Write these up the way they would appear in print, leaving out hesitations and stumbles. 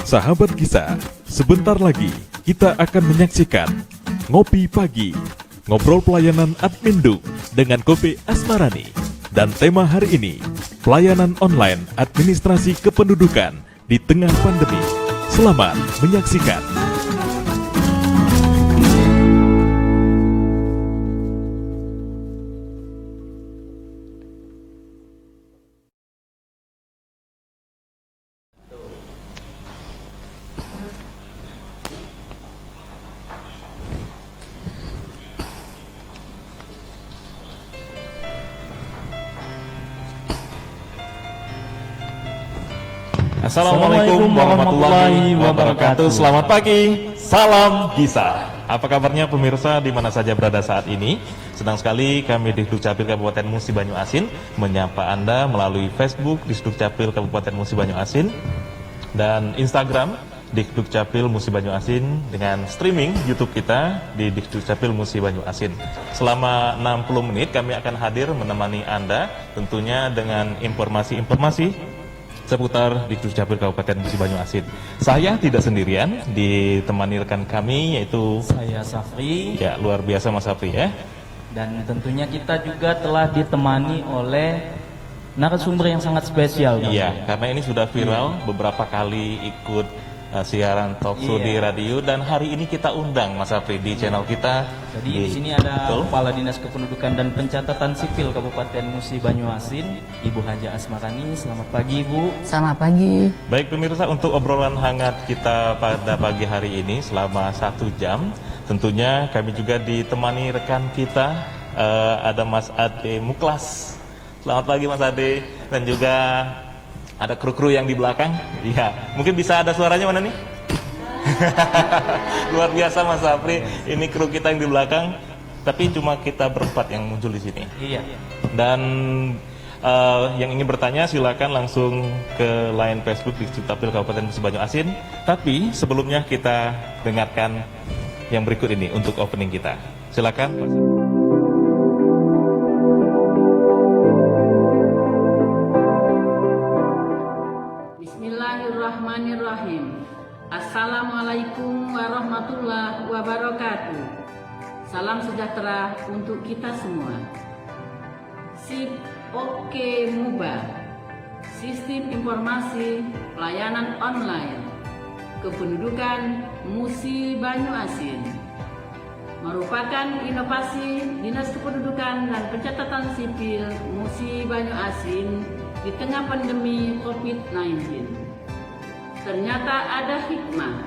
Sahabat Kisah, sebentar lagi kita akan menyaksikan Ngopi Pagi, ngobrol pelayanan Admin Duk dengan Kopi Asmarani. Dan tema hari ini, pelayanan online administrasi kependudukan di tengah pandemi. Selamat menyaksikan. Assalamualaikum warahmatullahi wabarakatuh. Selamat pagi, salam Kisah. Apa kabarnya pemirsa di mana saja berada saat ini? Senang sekali kami di Dukcapil Kabupaten Musi Banyu Asin menyapa Anda melalui Facebook di Dukcapil Kabupaten Musi Banyu Asin dan Instagram di Dukcapil Musi Banyu Asin dengan streaming YouTube kita di Dukcapil Musi Banyu Asin. Selama 60 menit kami akan hadir menemani Anda tentunya dengan informasi-informasi seputar di Dukcapil Kabupaten Musi Banyu Asin. Saya tidak sendirian, ditemani rekan kami yaitu saya Safri. Ya, luar biasa Mas Safri ya. Dan tentunya kita juga telah ditemani oleh narasumber yang sangat spesial. Iya, karena ini sudah viral beberapa kali ikut siaran talk show di radio dan hari ini kita undang Mas Safri di channel kita. Jadi di sini ada Kepala Dinas Kependudukan dan Pencatatan Sipil Kabupaten Musi Banyu Asin, Ibu Haja Asmarani. Selamat pagi, Ibu. Selamat pagi. Baik pemirsa, untuk obrolan hangat kita pada pagi hari ini selama 1 jam, tentunya kami juga ditemani rekan kita, ada Mas Ade Muklas. Selamat pagi Mas Ade, dan juga ada kru-kru yang di belakang. Iya, mungkin bisa ada suaranya mana nih? Luar biasa Mas Safri, ini kru kita yang di belakang, tapi cuma kita berempat yang muncul di sini. Iya. Dan yang ingin bertanya silakan langsung ke line Facebook di Dukcapil Kabupaten Musi Banyu Asin. Tapi sebelumnya kita dengarkan yang berikut ini untuk opening kita. Silakan. Bismillahirrahmanirrahim. Assalamualaikum warahmatullahi wabarakatuh. Salam sejahtera untuk kita semua. SIP Oke Muba, Sistem Informasi Pelayanan Online Kependudukan Musi Banyu Asin, merupakan inovasi Dinas Kependudukan dan Pencatatan Sipil Musi Banyu Asin di tengah pandemi COVID-19. Ternyata ada hikmah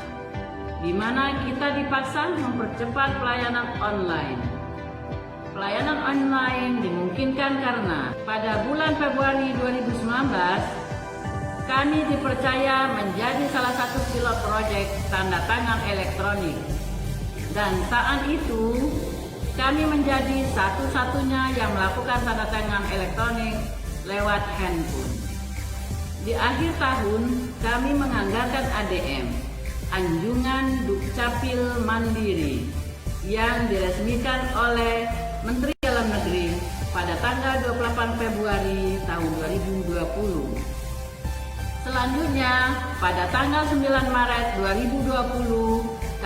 di mana kita dipaksa mempercepat pelayanan online. Pelayanan online dimungkinkan karena pada bulan Februari 2019 kami dipercaya menjadi salah satu pilot proyek tanda tangan elektronik. Dan saat itu kami menjadi satu-satunya yang melakukan tanda tangan elektronik lewat handphone. Di akhir tahun, kami menganggarkan ADM, Anjungan Dukcapil Mandiri, yang diresmikan oleh Menteri Dalam Negeri pada tanggal 28 Februari tahun 2020. Selanjutnya, pada tanggal 9 Maret 2020,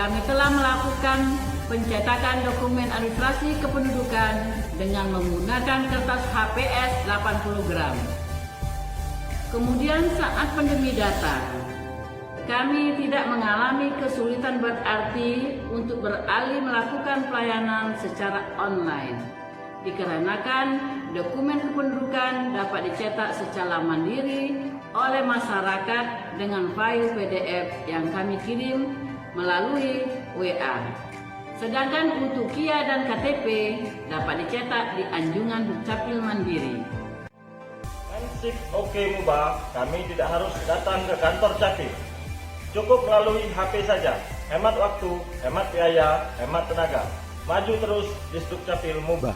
kami telah melakukan pencetakan dokumen administrasi kependudukan dengan menggunakan kertas HPS 80 gram. Kemudian saat pandemi datang, kami tidak mengalami kesulitan berarti untuk beralih melakukan pelayanan secara online. Dikarenakan dokumen kependudukan dapat dicetak secara mandiri oleh masyarakat dengan file PDF yang kami kirim melalui WA. Sedangkan untuk KIA dan KTP dapat dicetak di Anjungan Dukcapil Mandiri. SIP Oke Muba, kami tidak harus datang ke kantor Capil. Cukup melalui HP saja. Hemat waktu, hemat biaya, hemat tenaga. Maju terus di Dukcapil Muba.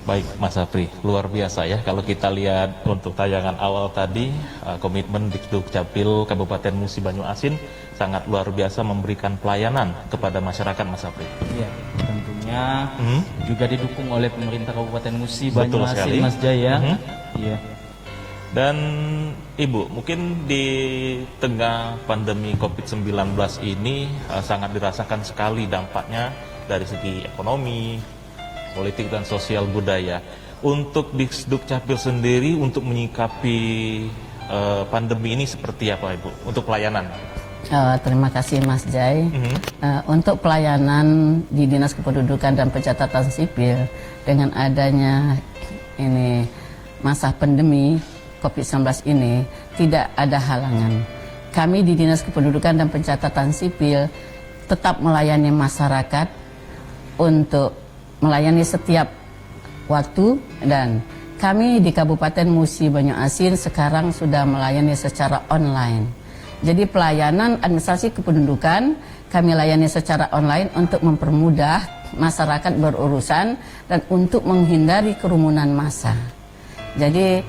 Baik Mas Safri, luar biasa ya kalau kita lihat untuk tayangan awal tadi, komitmen di Dukcapil Kabupaten Musi Banyu Asin sangat luar biasa memberikan pelayanan kepada masyarakat Mas Safri. Iya, tentunya tentunya juga didukung oleh pemerintah Kabupaten Musi Betul Banyuasin, sekali. Mas Jaya. Iya. Dan Ibu, mungkin di tengah pandemi COVID-19 ini sangat dirasakan sekali dampaknya dari segi ekonomi, politik dan sosial budaya. Untuk Disduk Capil sendiri untuk menyikapi pandemi ini seperti apa Ibu untuk pelayanan? Terima kasih Mas Jai. Untuk pelayanan di Dinas Kependudukan dan Pencatatan Sipil dengan adanya ini masa pandemi COVID-19 ini tidak ada halangan. Kami di Dinas Kependudukan dan Pencatatan Sipil tetap melayani masyarakat untuk melayani setiap waktu, dan kami di Kabupaten Musi Banyuasin sekarang sudah melayani secara online. Jadi pelayanan administrasi kependudukan kami layani secara online untuk mempermudah masyarakat berurusan dan untuk menghindari kerumunan massa. Jadi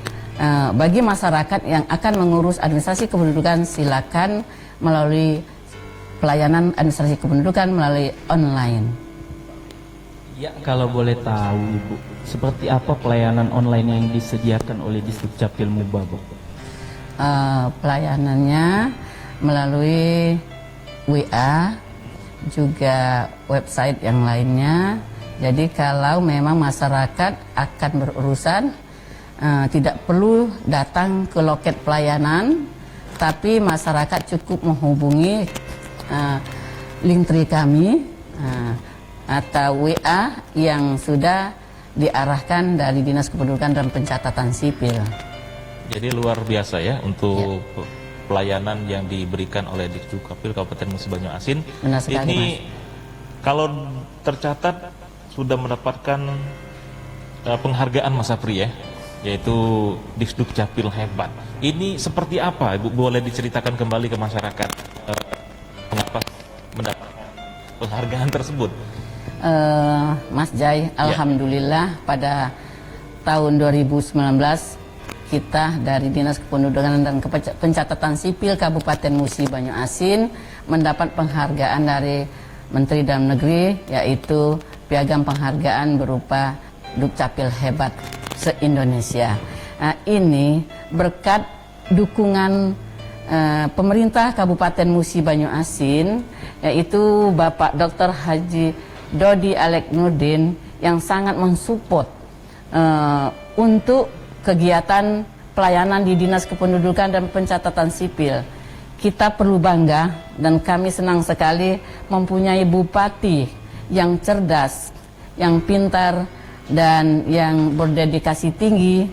bagi masyarakat yang akan mengurus administrasi kependudukan silakan melalui pelayanan administrasi kependudukan melalui online. Ya, kalau boleh tahu Ibu, seperti apa pelayanan online yang disediakan oleh Disduk Capil Muba, Bu? Pelayanannya melalui WA, juga website yang lainnya. Jadi kalau memang masyarakat akan berurusan, tidak perlu datang ke loket pelayanan, tapi masyarakat cukup menghubungi Linktree kami atau WA yang sudah diarahkan dari Dinas Kependudukan dan Pencatatan Sipil. Jadi luar biasa ya untuk pelayanan yang diberikan oleh Disduk Capil Kabupaten Musi Banyuasin. Benar sekali, Ini Mas. kalau tercatat sudah mendapatkan penghargaan Mas Apri ya, yaitu Disduk Capil hebat. Ini seperti apa Ibu, boleh diceritakan kembali ke masyarakat mengapa mendapatkan penghargaan tersebut? Mas Jai, alhamdulillah pada tahun 2019 kita dari Dinas Kependudukan dan Pencatatan Sipil Kabupaten Musi Banyuasin mendapat penghargaan dari Menteri Dalam Negeri, yaitu piagam penghargaan berupa Dukcapil Hebat se-Indonesia. Nah, ini berkat dukungan pemerintah Kabupaten Musi Banyuasin, yaitu Bapak Dr. Haji Dodi Alek Nurdin yang sangat mensupport untuk kegiatan pelayanan di Dinas Kependudukan dan Pencatatan Sipil. Kita perlu bangga dan kami senang sekali mempunyai bupati yang cerdas, yang pintar dan yang berdedikasi tinggi,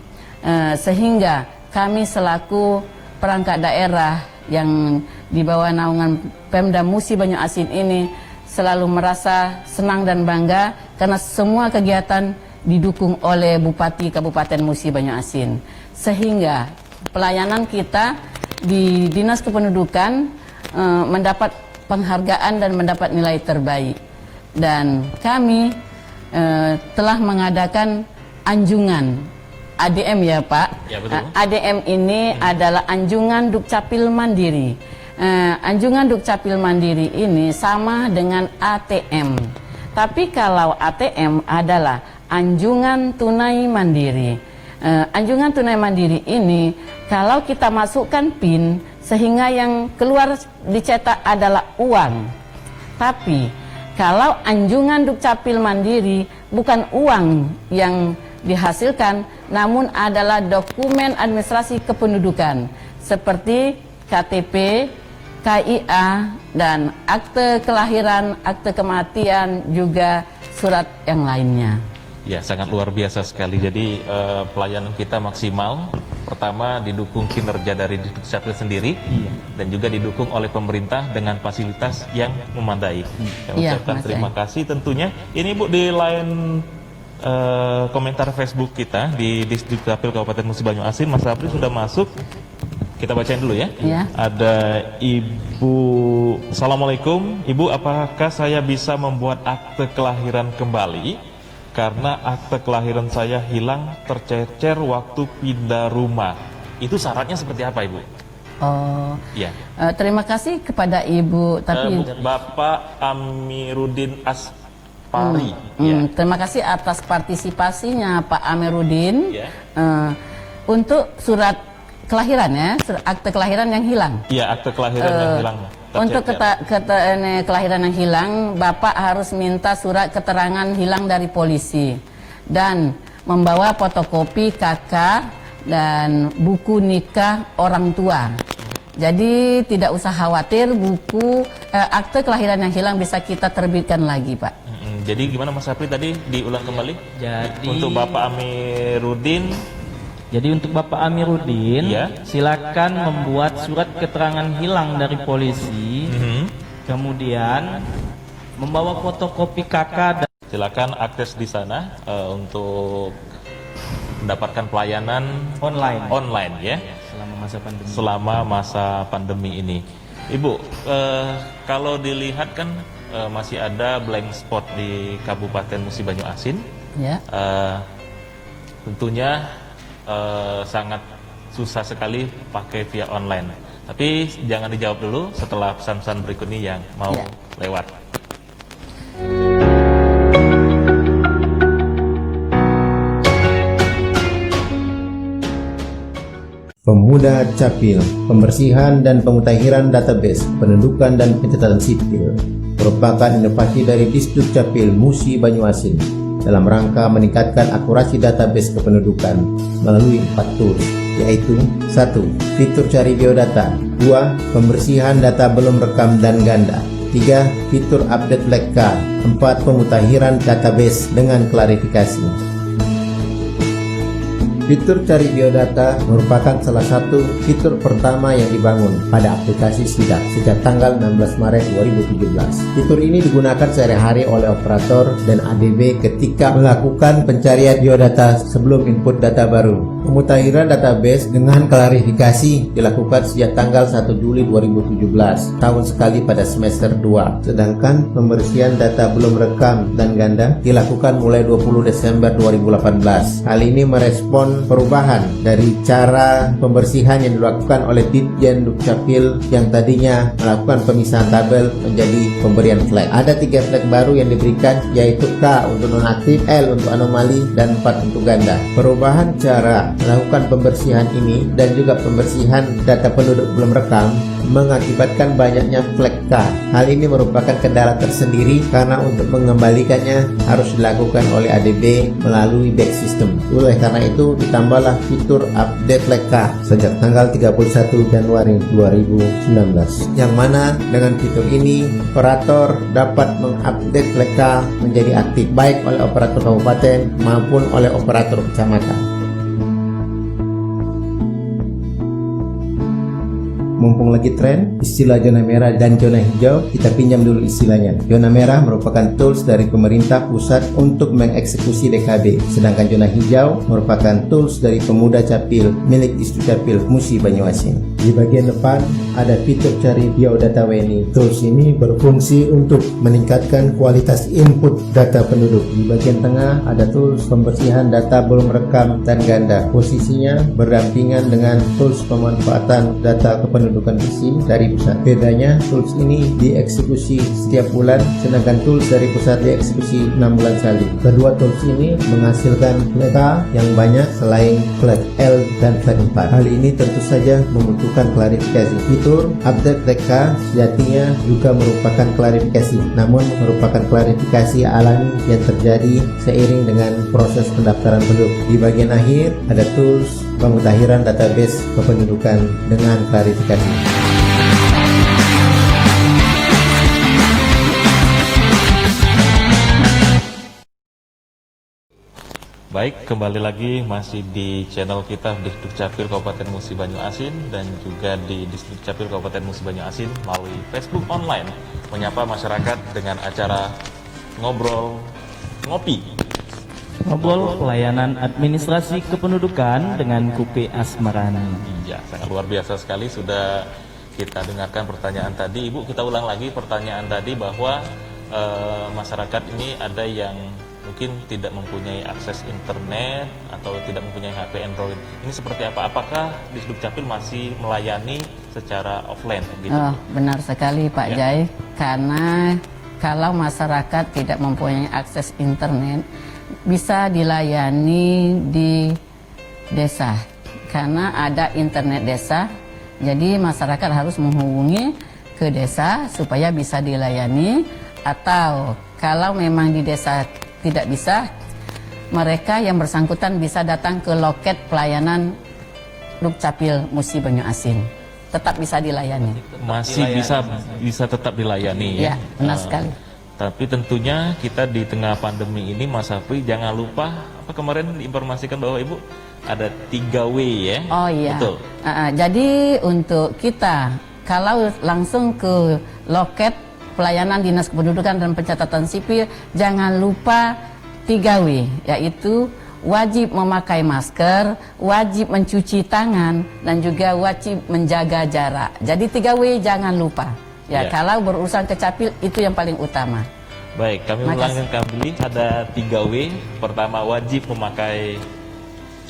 sehingga kami selaku perangkat daerah yang di bawah naungan Pemda Musi Banyuasin ini selalu merasa senang dan bangga karena semua kegiatan didukung oleh Bupati Kabupaten Musi Banyuasin, sehingga pelayanan kita di Dinas Kependudukan mendapat penghargaan dan mendapat nilai terbaik. Dan kami telah mengadakan anjungan ADM ya Pak. Ya, betul. ADM ini adalah Anjungan Dukcapil Mandiri. Anjungan Dukcapil Mandiri ini sama dengan ATM. Tapi kalau ATM adalah Anjungan Tunai Mandiri. Anjungan Tunai Mandiri ini kalau kita masukkan PIN sehingga yang keluar dicetak adalah uang. Tapi kalau Anjungan Dukcapil Mandiri bukan uang yang dihasilkan, namun adalah dokumen administrasi kependudukan seperti KTP, KIA, dan akte kelahiran, akte kematian, juga surat yang lainnya. Ya, sangat luar biasa sekali. Jadi pelayanan kita maksimal. Pertama didukung kinerja dari Disduk Capil sendiri, dan juga didukung oleh pemerintah dengan fasilitas yang memadai. Saya ucapkan Mas terima kasih tentunya. Ini Bu, di line komentar Facebook kita di Disduk Capil Kabupaten Musi Banyuasin, Mas Apri sudah masuk. Kita bacain dulu ya. Ya. Ada Ibu, Assalamualaikum. Ibu, apakah saya bisa membuat akte kelahiran kembali? Karena akte kelahiran saya hilang tercecer waktu pindah rumah. Itu syaratnya seperti apa Ibu? Oh, Ya. terima kasih kepada Ibu. Tapi Bapak Amiruddin Pari. Ya. Terima kasih atas partisipasinya Pak Amiruddin Ya. untuk surat kelahiran ya, akte kelahiran yang hilang. Iya, akte kelahiran yang hilang. Untuk tercecer. kelahiran yang hilang, Bapak harus minta surat keterangan hilang dari polisi dan membawa fotokopi KK dan buku nikah orang tua. Jadi tidak usah khawatir, buku akte kelahiran yang hilang bisa kita terbitkan lagi, Pak. Jadi gimana Mas Sapri tadi diulang kembali? Jadi Untuk Bapak Amiruddin, Jadi untuk Bapak Amiruddin, Iya. silakan membuat surat keterangan hilang dari polisi, kemudian membawa fotokopi KK dan silakan akses di sana untuk mendapatkan pelayanan online ya selama masa pandemi. selama masa pandemi ini. Ibu, kalau dilihat kan masih ada blank spot di Kabupaten Musi Banyu Asin. Ya. Tentunya sangat susah sekali pakai via online. Tapi jangan dijawab dulu setelah pesan-pesan berikut ini yang mau Ya. lewat. Pemuda Capil, pembersihan dan pemutakhiran database pendudukan dan pencatatan sipil merupakan inovasi dari Disduk Capil Musi Banyu Asin dalam rangka meningkatkan akurasi database kependudukan melalui 4 tools, yaitu 1. Fitur cari biodata, 2. Pembersihan data belum rekam dan ganda, 3. Fitur update flag card, 4. Pemutakhiran database dengan klarifikasi. Fitur cari biodata merupakan salah satu fitur pertama yang dibangun pada aplikasi SIDAK sejak tanggal 16 Maret 2017. Fitur ini digunakan sehari-hari oleh operator dan ADB ketika melakukan pencarian biodata sebelum input data baru. Pemutakhiran database dengan klarifikasi dilakukan sejak tanggal 1 Juli 2017, tahun sekali pada semester 2. Sedangkan pembersihan data belum rekam dan ganda dilakukan mulai 20 Desember 2018. Hal ini merespon perubahan dari cara pembersihan yang dilakukan oleh Ditjen Dukcapil yang tadinya melakukan pemisahan tabel menjadi pemberian flag. Ada 3 flag baru yang diberikan, yaitu K untuk nonaktif, L untuk anomali, dan 4 untuk ganda. Perubahan cara melakukan pembersihan ini dan juga pembersihan data penduduk belum rekam mengakibatkan banyaknya flag K. Hal ini merupakan kendala tersendiri karena untuk mengembalikannya harus dilakukan oleh ADB melalui back system. Oleh karena itu ditambahlah fitur update flag K sejak tanggal 31 Januari 2019, yang mana dengan fitur ini operator dapat mengupdate flag K menjadi aktif baik oleh operator kabupaten maupun oleh operator kecamatan. Mumpung lagi tren istilah zona merah dan zona hijau, kita pinjam dulu istilahnya. Zona merah merupakan tools dari pemerintah pusat untuk mengeksekusi DKB, sedangkan zona hijau merupakan tools dari pemuda Capil milik Disduk Capil Musi Banyu Asin. Di bagian depan ada fitur cari biodata WNI. Tools ini berfungsi untuk meningkatkan kualitas input data penduduk. Di bagian tengah ada tools pembersihan data belum rekam dan ganda. Posisinya berdampingan dengan tools pemanfaatan data kependudukan visi dari pusat. Bedanya, tools ini dieksekusi setiap bulan, sedangkan tools dari pusat dieksekusi 6 bulan sekali. Kedua tools ini menghasilkan flag K yang banyak selain flag L dan flag 4. Hal ini tentu saja membutuhkan klarifikasi. Fitur update flag K sejatinya juga merupakan klarifikasi, namun merupakan klarifikasi alami yang terjadi seiring dengan proses pendaftaran penduduk. Di bagian akhir ada tools pemutakhiran database kependudukan dengan klarifikasi. Baik, kembali lagi masih di channel kita Disduk Capil Kabupaten Musi Banyu Asin dan juga di Disduk Capil Kabupaten Musi Banyu Asin melalui Facebook online menyapa masyarakat dengan acara ngobrol ngopi. Ngobrol pelayanan administrasi kependudukan dengan KUP Asmarani. Iya, sangat luar biasa sekali sudah kita dengarkan pertanyaan tadi. Ibu, kita ulang lagi pertanyaan tadi bahwa masyarakat ini ada yang mungkin tidak mempunyai akses internet atau tidak mempunyai HP Android. Ini seperti apa? Apakah Disduk Capil masih melayani secara offline gitu? Benar sekali Pak Jai, karena kalau masyarakat tidak mempunyai akses internet bisa dilayani di desa karena ada internet desa. Jadi masyarakat harus menghubungi ke desa supaya bisa dilayani, atau kalau memang di desa tidak bisa, mereka yang bersangkutan bisa datang ke loket pelayanan Dukcapil Musi Banyu Asin. Tetap bisa dilayani. Masih bisa tetap dilayani ya. Ya, benar sekali. Tapi tentunya kita di tengah pandemi ini, Mas Sapri, jangan lupa apa kemarin diinformasikan bahwa Ibu ada 3W ya. Oh iya. Betul. Jadi untuk kita kalau langsung ke loket pelayanan Dinas Kependudukan dan Pencatatan Sipil, jangan lupa 3W, yaitu wajib memakai masker, wajib mencuci tangan, dan juga wajib menjaga jarak. Jadi 3W jangan lupa. Ya, kalau berurusan ke Capil itu yang paling utama. Baik, kami ulangin kembali, ada 3W. Pertama, wajib memakai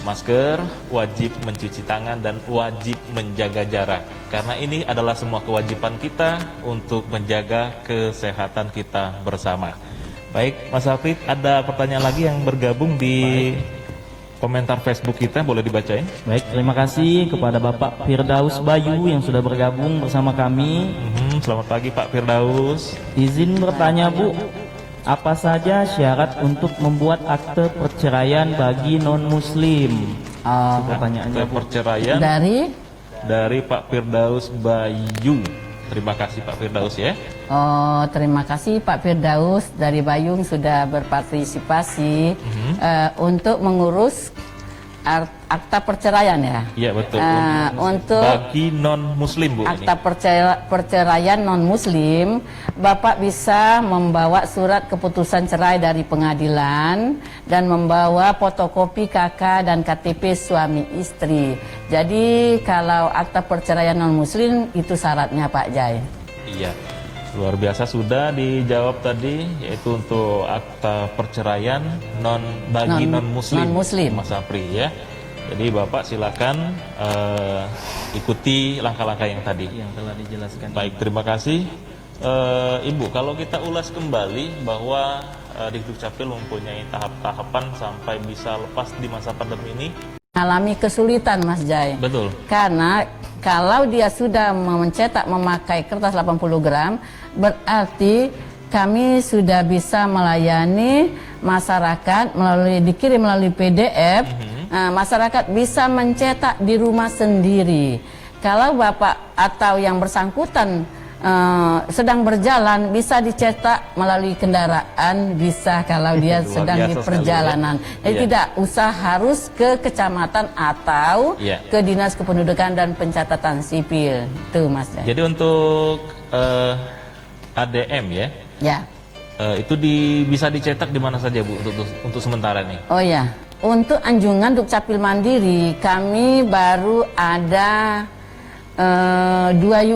masker, wajib mencuci tangan, dan wajib menjaga jarak. Karena ini adalah semua kewajiban kita untuk menjaga kesehatan kita bersama. Baik, Mas Hafid, ada pertanyaan lagi yang bergabung di komentar Facebook kita, boleh dibacain? Baik, terima kasih kepada Bapak Firdaus Bayu yang sudah bergabung bersama kami. Selamat pagi Pak Firdaus. Izin bertanya Bu, apa saja syarat untuk membuat akte perceraian bagi non-muslim? Pertanyaannya Bu. Perceraian dari Pak Firdaus Bayu. Terima kasih Pak Firdaus ya. Oh, terima kasih Pak Firdaus dari Bayung sudah berpartisipasi untuk mengurus akta perceraian ya. Iya betul. Untuk bagi non muslim Bu. Akta perceraian non muslim, Bapak bisa membawa surat keputusan cerai dari pengadilan dan membawa fotokopi KK dan KTP suami istri. Jadi kalau akta perceraian non muslim itu syaratnya Pak Jai. Iya. Luar biasa sudah dijawab tadi, yaitu untuk akta perceraian bagi non muslim Mas Sapri ya. Jadi Bapak silakan ikuti langkah-langkah yang tadi yang telah dijelaskan. Baik, terima kasih Ibu. Kalau kita ulas kembali bahwa di Dukcapil mempunyai tahap-tahapan sampai bisa lepas di masa pandemi ini. Alami kesulitan Mas Jai. Betul. Karena kalau dia sudah mencetak memakai kertas 80 gram, berarti kami sudah bisa melayani masyarakat dikirim melalui PDF. Masyarakat bisa mencetak di rumah sendiri. Kalau Bapak atau yang bersangkutan sedang berjalan, bisa dicetak melalui kendaraan, bisa kalau dia sedang di perjalanan. Jadi tidak usah harus ke kecamatan atau ke Dinas Kependudukan dan Pencatatan Sipil. Itu Mas. Jadi untuk ADM ya? Ya. Itu bisa dicetak di mana saja Bu untuk sementara nih? Oh ya, untuk anjungan Dukcapil Mandiri kami baru ada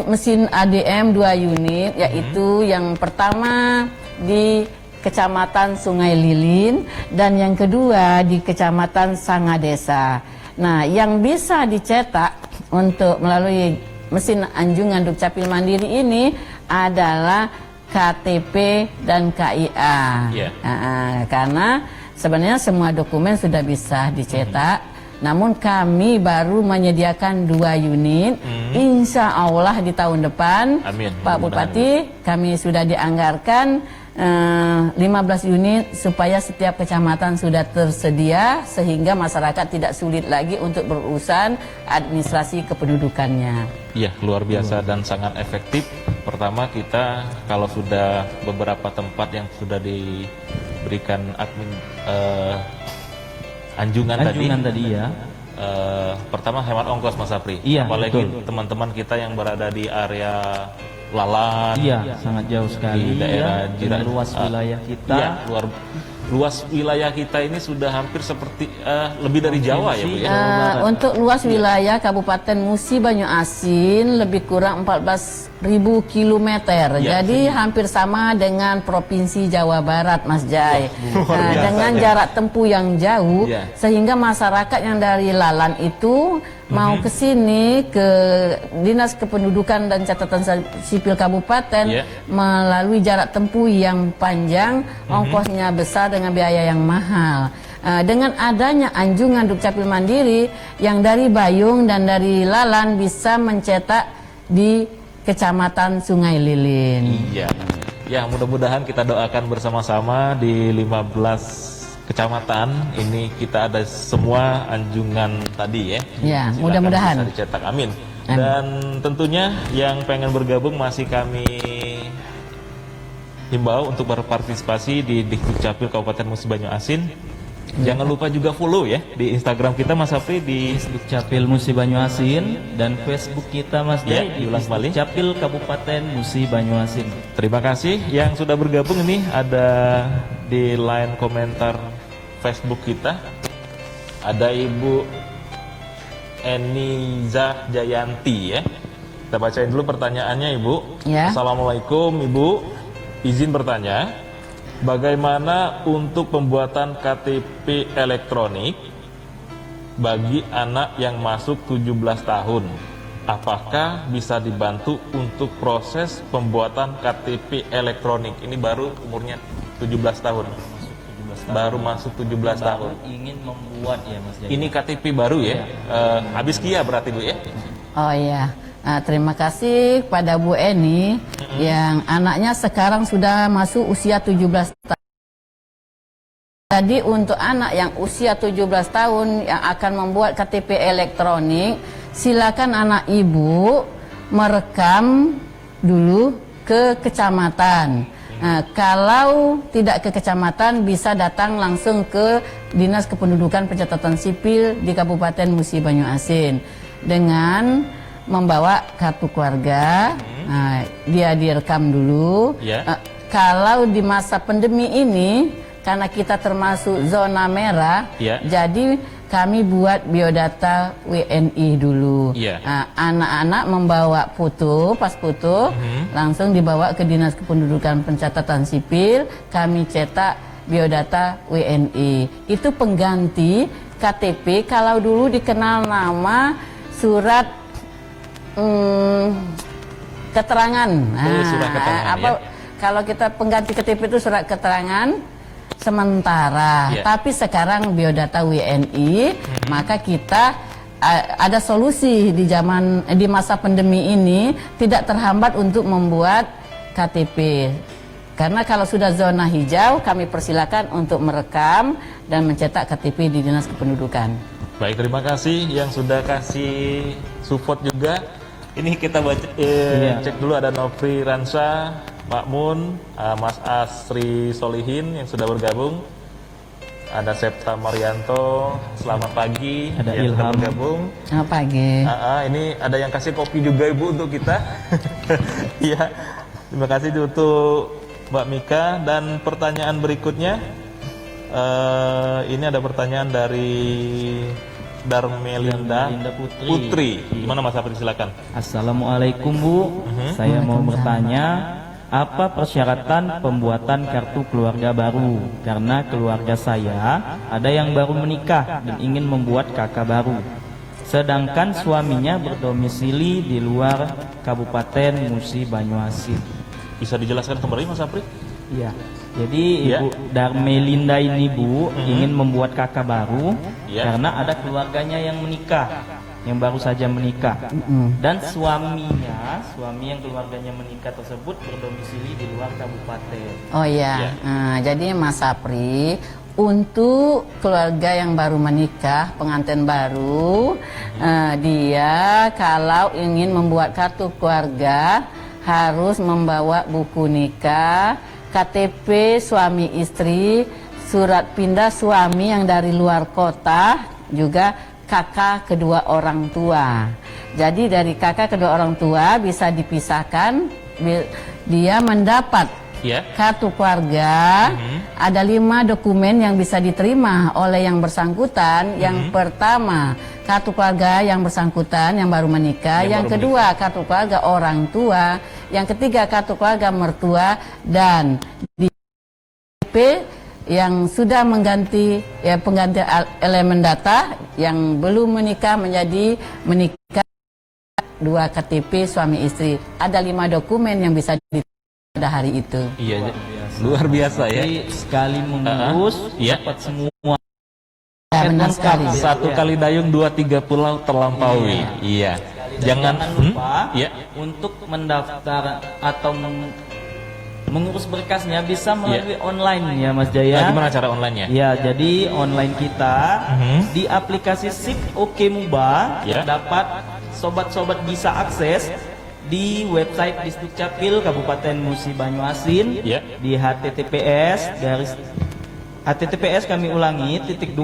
mesin ADM 2 unit, yaitu yang pertama di Kecamatan Sungai Lilin dan yang kedua di Kecamatan Sangadesa. Nah, yang bisa dicetak untuk melalui mesin anjungan Dukcapil Mandiri ini adalah KTP dan KIA. Karena sebenarnya semua dokumen sudah bisa dicetak. Namun kami baru menyediakan 2 unit. Insya Allah di tahun depan, Amin. Pak Bupati, kami sudah dianggarkan 15 unit supaya setiap kecamatan sudah tersedia sehingga masyarakat tidak sulit lagi untuk berurusan administrasi kependudukannya. Iya, luar biasa dan sangat efektif. Pertama, kita kalau sudah beberapa tempat yang sudah diberikan anjungan tadi ya. Pertama hemat ongkos Mas Sapri. Iya, apalagi teman-teman kita yang berada di area Lalan. Iya, sangat jauh sekali di daerah luas wilayah kita. Iya, luas wilayah kita ini sudah hampir seperti lebih dari Jawa ya Bu ya. Untuk luas wilayah Kabupaten Musi Banyu Asin lebih kurang 14.000 km. Jadi hampir sama dengan Provinsi Jawa Barat Mas Jai. Dengan jarak tempuh yang jauh sehingga masyarakat yang dari Lalan itu mau ke sini ke Dinas Kependudukan dan Catatan Sipil Kabupaten melalui jarak tempuh yang panjang, ongkosnya besar dengan biaya yang mahal. Dengan adanya anjungan Dukcapil Mandiri yang dari Bayung dan dari Lalan bisa mencetak di Kecamatan Sungai Lilin. Iya. Ya, mudah-mudahan kita doakan bersama-sama di 15 kecamatan ini kita ada semua anjungan tadi ya. Ya, Silakan mudah-mudahan bisa dicetak, amin. Dan tentunya yang pengen bergabung masih kami himbau untuk berpartisipasi di Dukcapil Kabupaten Musi Banyu Asin. Jangan lupa juga follow ya di Instagram kita Mas Apri di Dukcapil Musi Banyu Asin dan Facebook kita Mas Jai di Dukcapil Kabupaten Musi Banyu Asin. Terima kasih yang sudah bergabung. Ini ada di line komentar Facebook kita. Ada Ibu Eniza Jayanti ya. Kita bacain dulu pertanyaannya Ibu. Ya. Assalamualaikum Ibu. Izin bertanya, bagaimana untuk pembuatan KTP elektronik bagi anak yang masuk 17 tahun? Apakah bisa dibantu untuk proses pembuatan KTP elektronik? Ini baru umurnya 17 tahun. Baru masuk 17 tahun. Ingin membuat ya Mas Jai. Ini KTP baru ya? Habis kia berarti Bu ya? Oh iya. Terima kasih kepada Bu Eni yang anaknya sekarang sudah masuk usia 17 tahun. Jadi untuk anak yang usia 17 tahun yang akan membuat KTP elektronik, silakan anak ibu merekam dulu ke kecamatan. Kalau tidak ke kecamatan, bisa datang langsung ke Dinas Kependudukan Pencatatan Sipil di Kabupaten Musi Banyu Asin dengan membawa kartu keluarga. Dia direkam dulu. Kalau di masa pandemi ini, karena kita termasuk zona merah, jadi kami buat biodata WNI dulu. Anak-anak membawa foto, pas foto, langsung dibawa ke Dinas Kependudukan Pencatatan Sipil, kami cetak biodata WNI. Itu pengganti KTP kalau dulu dikenal nama surat keterangan. Surat keterangan kalau kita pengganti KTP itu surat keterangan sementara, tapi sekarang biodata WNI, maka kita ada solusi di masa pandemi ini tidak terhambat untuk membuat KTP. Karena kalau sudah zona hijau, kami persilakan untuk merekam dan mencetak KTP di Dinas Kependudukan. Baik, terima kasih yang sudah kasih support juga. Ini kita baca, cek dulu ada Nofri Ransa, Pak Mun, Mas Asri Solihin yang sudah bergabung. Ada Septa Marianto, selamat pagi. Ada yang Ilham sudah bergabung. Selamat pagi. Ini ada yang kasih kopi juga Ibu untuk kita. Iya, terima kasih untuk Mbak Mika. Dan pertanyaan berikutnya, ini ada pertanyaan dari Darmelinda Putri. Gimana Mas Apri, silakan. Assalamualaikum Bu. Saya mau bertanya, apa persyaratan pembuatan kartu keluarga baru? Karena keluarga saya ada yang baru menikah dan ingin membuat KK baru. Sedangkan suaminya berdomisili di luar Kabupaten Musi Banyu Asin. Bisa dijelaskan kembali Mas Apri? Iya. Jadi Ibu Darmelinda ini Bu ingin membuat kakak baru karena ada keluarganya yang menikah, yang baru saja menikah, dan suami yang keluarganya menikah tersebut berdomisili di luar kabupaten. Oh iya, jadi Mas Apri, untuk keluarga yang baru menikah, pengantin baru, dia kalau ingin membuat kartu keluarga harus membawa buku nikah, KTP suami istri, surat pindah suami yang dari luar kota, juga kakak kedua orang tua. Jadi dari kakak kedua orang tua bisa dipisahkan, dia mendapat kartu keluarga. Ada 5 dokumen yang bisa diterima oleh yang bersangkutan. Yang pertama, kartu keluarga yang bersangkutan yang baru menikah. Yang kedua, kartu keluarga orang tua. Yang ketiga, kartu keluarga mertua. Dan di KTP yang sudah mengganti pengganti elemen data, yang belum menikah menjadi menikah, 2 KTP suami istri. Ada 5 dokumen yang bisa pada hari itu. Iya, luar biasa ya. Jadi sekali mengurus dapat semua. Ya, benar sekali. Satu kali dayung 2-3 pulau terlampaui. Iya. Jangan lupa ya. untuk mendaftar atau mengurus berkasnya bisa melalui online ya Mas Jaya. Nah, gimana cara online-nya? Ya, jadi online kita di aplikasi SIP Oke Muba dapat sobat-sobat bisa akses di website Disdukcapil Kabupaten Musi Banyuasin di https kami ulangi /2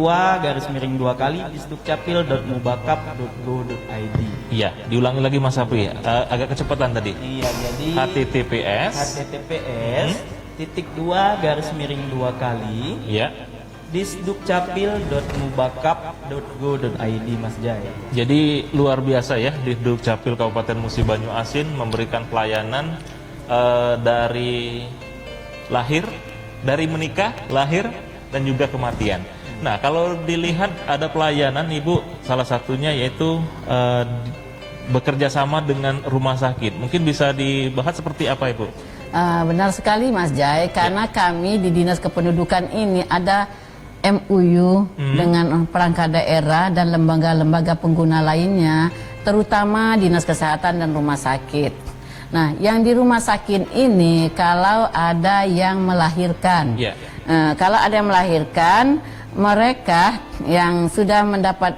kali disdukcapil.mubakap.go.id. Iya, diulangi lagi Mas Sapri. Agak kecepatan tadi. Iya, jadi https /2 kali disdukcapil.mubakap.go.id Mas Jaya. Jadi luar biasa ya, Disdukcapil Kabupaten Musi Banyuasin memberikan pelayanan dari menikah, lahir, dan juga kematian. Nah, kalau dilihat ada pelayanan Ibu, salah satunya yaitu bekerja sama dengan rumah sakit. Mungkin bisa dibahas seperti apa Ibu? Benar sekali Mas Jai, karena kami di Dinas Kependudukan ini ada MUU dengan perangkat daerah dan lembaga-lembaga pengguna lainnya, terutama Dinas Kesehatan dan rumah sakit. Nah, yang di rumah sakit ini kalau ada yang melahirkan, kalau ada yang melahirkan, mereka yang sudah mendapat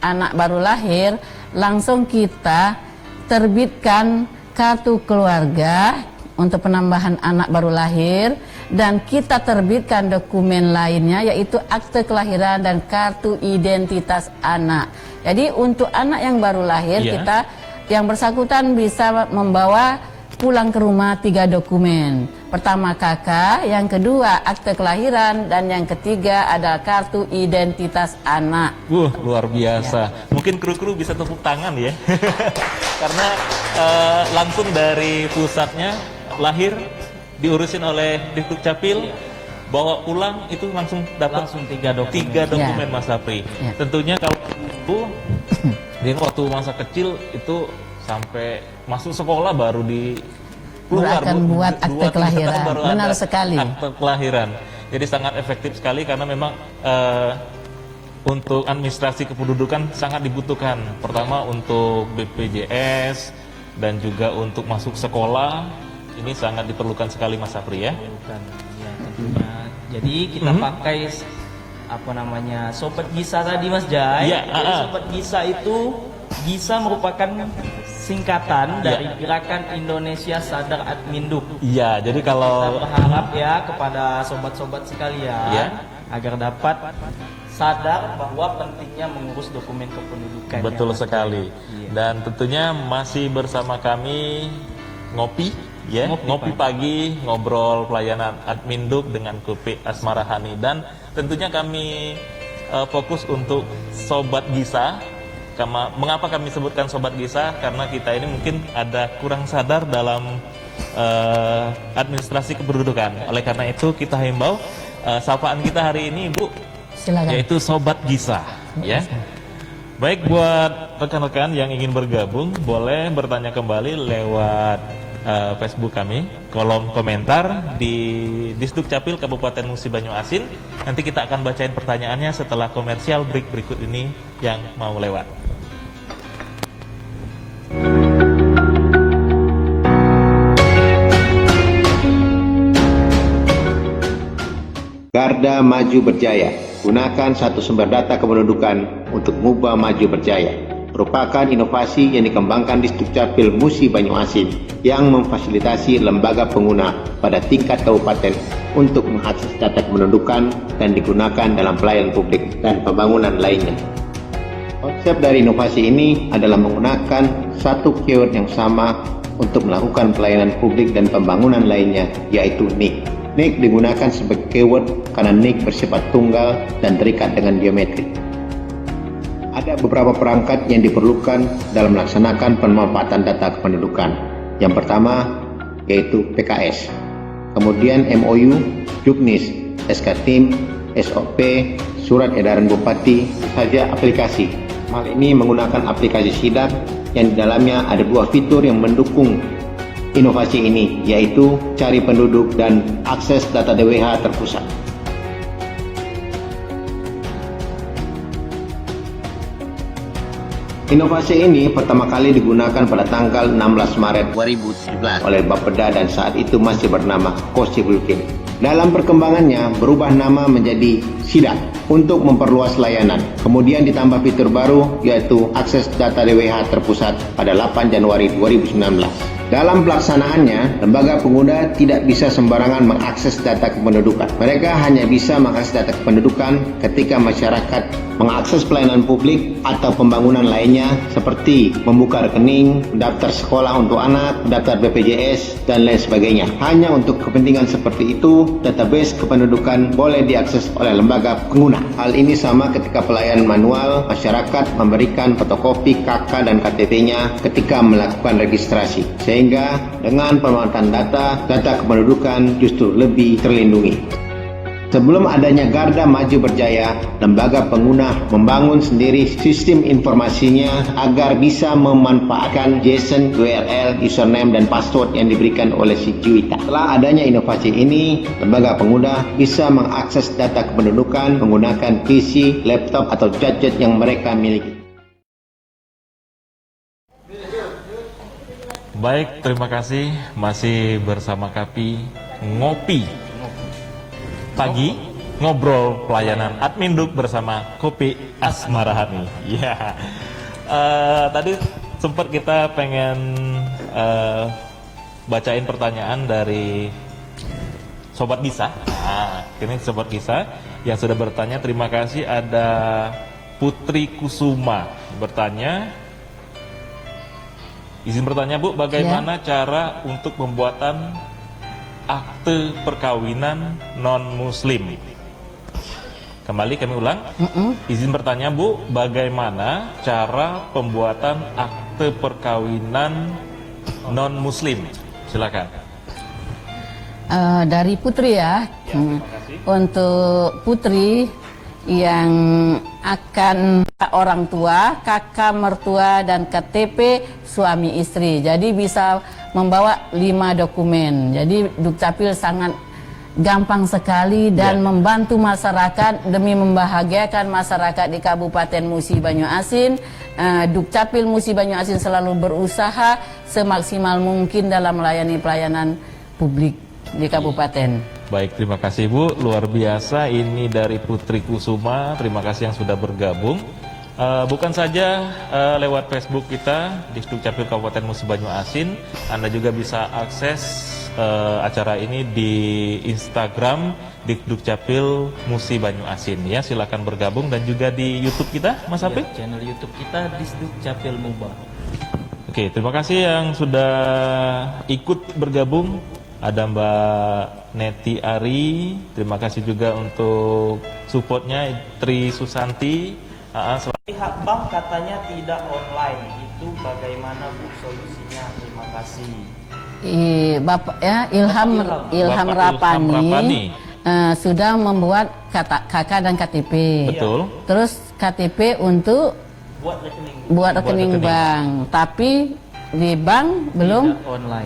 anak baru lahir, langsung kita terbitkan kartu keluarga untuk penambahan anak baru lahir, dan kita terbitkan dokumen lainnya yaitu akte kelahiran dan kartu identitas anak. Jadi untuk anak yang baru lahir kita yang bersangkutan bisa membawa pulang ke rumah 3 dokumen. Pertama KK, yang kedua akte kelahiran, dan yang ketiga ada kartu identitas anak. Luar biasa. Mungkin kru-kru bisa tepuk tangan ya. Karena langsung dari pusatnya lahir diurusin oleh Disdukcapil, bawa pulang itu langsung dapat 3 dokumen Mas Sapri. Tentunya kalau itu di waktu masa kecil itu sampai masuk sekolah baru akan buat akte kelahiran. Benar sekali. Akte kelahiran. Jadi sangat efektif sekali karena memang untuk administrasi kependudukan sangat dibutuhkan. Pertama untuk BPJS dan juga untuk masuk sekolah ini sangat diperlukan sekali Mas Sapri ya. Jadi kita pakai Sobat Gisa tadi Mas Jai. Jadi Sobat Gisa itu merupakan singkatan dari Gerakan Indonesia Sadar Adminduk. Iya, jadi kalau kita berharap ya kepada sobat-sobat sekalian agar dapat sadar bahwa pentingnya mengurus dokumen kependudukan. Betul sekali. Dan tentunya masih bersama kami ngopi pagi, ngobrol pelayanan Adminduk dengan KP Asmarahani, dan tentunya kami fokus untuk Sobat Gisa. Mengapa kami sebutkan Sobat Gisa? Karena kita ini mungkin ada kurang sadar dalam administrasi kependudukan. Oleh karena itu kita himbau sapaan kita hari ini Ibu, silakan, yaitu Sobat Gisa ya. Baik, buat rekan-rekan yang ingin bergabung boleh bertanya kembali lewat Facebook kami, kolom komentar di Disdukcapil Kabupaten Musi Banyuasin. Nanti kita akan bacain pertanyaannya setelah komersial break berikut ini yang mau lewat. Garda Maju Berjaya. Gunakan satu sumber data kependudukan untuk Muba Maju Berjaya. Merupakan inovasi yang dikembangkan di Disdukcapil Musi Banyuasin yang memfasilitasi lembaga pengguna pada tingkat kabupaten untuk mengakses data kependudukan dan digunakan dalam pelayanan publik dan pembangunan lainnya. Konsep dari inovasi ini adalah menggunakan satu keyword yang sama untuk melakukan pelayanan publik dan pembangunan lainnya, yaitu NIK. NIK digunakan sebagai keyword karena NIK bersifat tunggal dan terikat dengan biometrik. Ada beberapa perangkat yang diperlukan dalam melaksanakan pemanfaatan data kependudukan. Yang pertama yaitu PKS, kemudian MOU, Juknis, SK Tim, SOP, surat edaran bupati, saja aplikasi. Hal ini menggunakan aplikasi SIDAK yang di dalamnya ada 2 fitur yang mendukung inovasi ini, yaitu cari penduduk dan akses data DWH terpusat. Inovasi ini pertama kali digunakan pada tanggal 16 Maret 2017 oleh Bapeda dan saat itu masih bernama Kosibulkin. Dalam perkembangannya berubah nama menjadi SIDAK untuk memperluas layanan. Kemudian ditambah fitur baru yaitu akses data DWH terpusat pada 8 Januari 2019. Dalam pelaksanaannya, lembaga pengguna tidak bisa sembarangan mengakses data kependudukan. Mereka hanya bisa mengakses data kependudukan ketika masyarakat mengakses pelayanan publik atau pembangunan lainnya seperti membuka rekening, daftar sekolah untuk anak, daftar BPJS, dan lain sebagainya. Hanya untuk kepentingan seperti itu, database kependudukan boleh diakses oleh lembaga pengguna. Hal ini sama ketika pelayanan manual, masyarakat memberikan fotokopi KK dan KTP-nya ketika melakukan registrasi. Sehingga dengan pemanfaatan data kependudukan justru lebih terlindungi. Sebelum adanya Garda Maju Berjaya, lembaga pengguna membangun sendiri sistem informasinya agar bisa memanfaatkan JSON, URL, username, dan password yang diberikan oleh si Juwita. Setelah adanya inovasi ini, lembaga pengguna bisa mengakses data kependudukan menggunakan PC, laptop, atau gadget yang mereka miliki. Baik, terima kasih masih bersama kami ngopi pagi, ngobrol pelayanan Adminduk bersama Kopi Asmarahani. Ya, tadi sempat kita pengen bacain pertanyaan dari Sobat Gisa. Nah, ini Sobat Gisa yang sudah bertanya. Terima kasih. Ada Putri Kusuma bertanya. Izin bertanya Bu, bagaimana cara untuk pembuatan akte perkawinan non-muslim? Kembali kami ulang. Izin bertanya Bu, bagaimana cara pembuatan akte perkawinan non-muslim? Silakan. Dari Putri ya. Untuk Putri yang akan orang tua, kakak mertua, dan KTP suami istri. Jadi bisa membawa 5 dokumen. Jadi Dukcapil sangat gampang sekali dan membantu masyarakat demi membahagiakan masyarakat di Kabupaten Musi Banyuasin. Dukcapil Musi Banyuasin selalu berusaha semaksimal mungkin dalam melayani pelayanan publik di kabupaten. Baik, terima kasih Bu, luar biasa. Ini dari Putri Kusuma, terima kasih yang sudah bergabung. Bukan saja lewat Facebook kita di Dukcapil Kabupaten Musi Banyuasin, Anda juga bisa akses acara ini di Instagram di Dukcapil Musi Banyuasin. Ya, silakan bergabung, dan juga di YouTube kita, Mas Apik. Channel YouTube kita di Dukcapil Muba. Oke, terima kasih yang sudah ikut bergabung. Ada Mbak Neti Ari, terima kasih juga untuk supportnya. Tri Susanti. Pihak bank katanya tidak online, itu bagaimana Bu solusinya? Terima kasih. Bapak ya Ilham Rapani sudah membuat KK dan KTP. Betul. Terus KTP untuk buat rekening bank, tapi di bank belum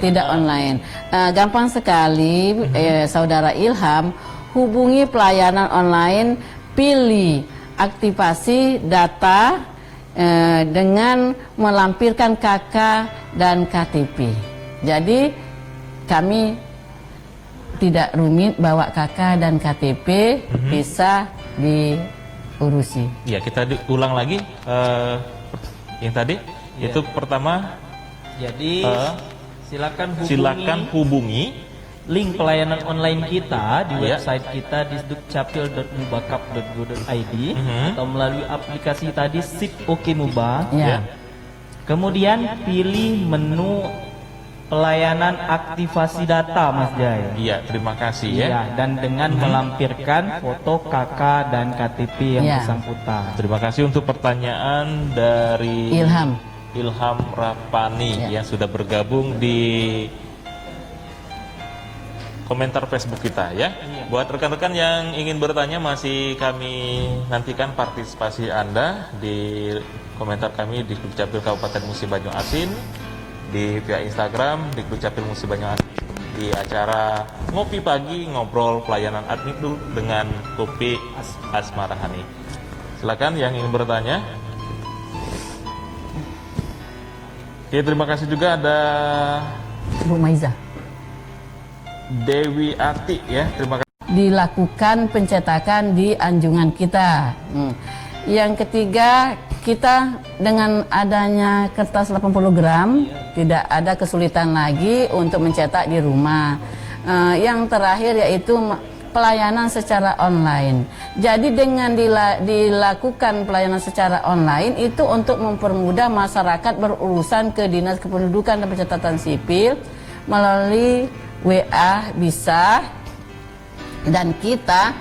tidak online. Gampang sekali, Saudara Ilham, hubungi pelayanan online, pilih aktivasi data dengan melampirkan KK dan KTP. Jadi kami tidak rumit bawa KK dan KTP, bisa diurusi. Ya, kita ulang lagi yang tadi. Itu pertama. Jadi silakan hubungi link pelayanan online kita di website kita di dukcapil.mubakap.go.id atau melalui aplikasi tadi SIP Oke Muba. Kemudian pilih menu pelayanan aktivasi data, Mas Jai. Iya, terima kasih ya. Dan dengan melampirkan foto KK dan KTP yang bersangkutan. Terima kasih untuk pertanyaan dari Ilham Rapani yang sudah bergabung di komentar Facebook kita ya. Buat rekan-rekan yang ingin bertanya masih kami nantikan partisipasi Anda di komentar kami di Dukcapil Kabupaten Musi Banyu Asin, di via Instagram di Dukcapil Musi Banyu Asin, di acara Ngopi Pagi Ngobrol Pelayanan Adminduk dengan Kopi Asmarahani. Silakan yang ingin bertanya. Oke, terima kasih juga ada Bu Maiza. Dewi Ati ya, terima kasih. Dilakukan pencetakan di anjungan kita. Yang ketiga, kita dengan adanya kertas 80 gram tidak ada kesulitan lagi untuk mencetak di rumah. Yang terakhir yaitu pelayanan secara online. Jadi dengan dilakukan pelayanan secara online itu untuk mempermudah masyarakat berurusan ke Dinas Kependudukan dan Pencatatan Sipil melalui WA bisa, dan kita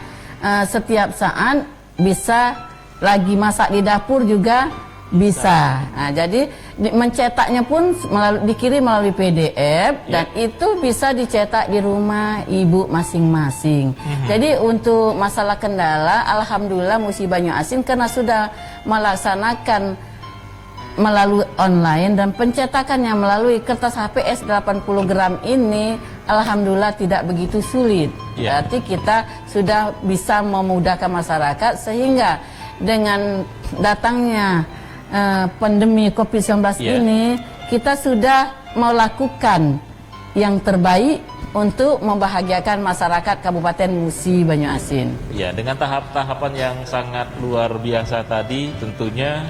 setiap saat bisa lagi masak di dapur juga bisa. Nah, jadi mencetaknya pun dikirim melalui PDF dan itu bisa dicetak di rumah ibu masing-masing. Jadi untuk masalah kendala, alhamdulillah Musi Banyu Asin karena sudah melaksanakan melalui online dan pencetakannya melalui kertas HPS 80 gram ini alhamdulillah tidak begitu sulit. Berarti kita sudah bisa memudahkan masyarakat sehingga dengan datangnya pandemi COVID-19 ini kita sudah melakukan yang terbaik untuk membahagiakan masyarakat Kabupaten Musi Banyu Asin. Ya, dengan tahap-tahapan yang sangat luar biasa tadi tentunya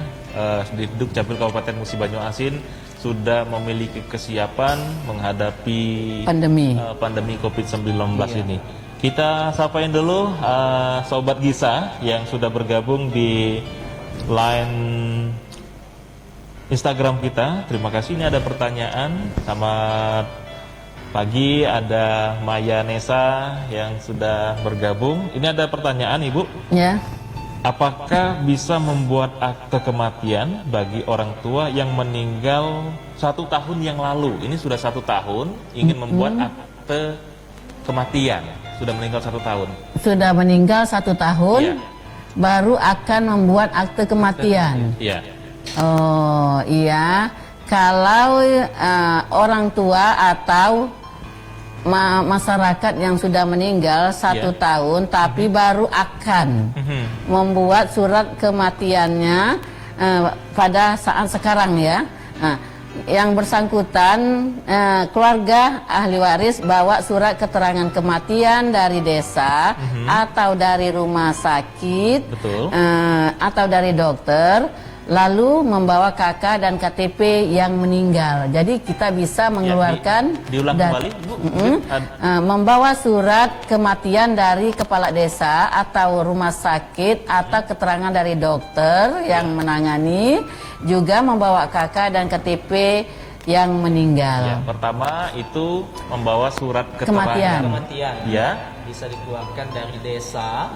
di Dukcapil Kabupaten Musi Banyu Asin sudah memiliki kesiapan menghadapi pandemi COVID-19 ini. Kita sapain dulu Sobat Gisa yang sudah bergabung di line Instagram kita. Terima kasih, ini ada pertanyaan. Selamat pagi, ada Maya Nesa yang sudah bergabung. Ini ada pertanyaan Ibu. Ya. Apakah bisa membuat akte kematian bagi orang tua yang meninggal 1 tahun yang lalu? Ini sudah 1 tahun, ingin membuat akte kematian. Sudah meninggal 1 tahun. Sudah meninggal 1 tahun, baru akan membuat akte kematian. Iya. Oh iya, kalau orang tua atau masyarakat yang sudah meninggal 1 tahun tapi baru akan membuat surat kematiannya pada saat sekarang ya. Yang bersangkutan keluarga ahli waris bawa surat keterangan kematian dari desa atau dari rumah sakit atau dari dokter, lalu membawa KK dan KTP yang meninggal. Jadi kita bisa mengeluarkan diulang kembali, Bu. Membawa surat kematian dari kepala desa atau rumah sakit atau keterangan dari dokter yang menangani, juga membawa KK dan KTP yang meninggal. Ya, pertama itu membawa surat keterangan kematian. Ya. Bisa dikeluarkan dari desa,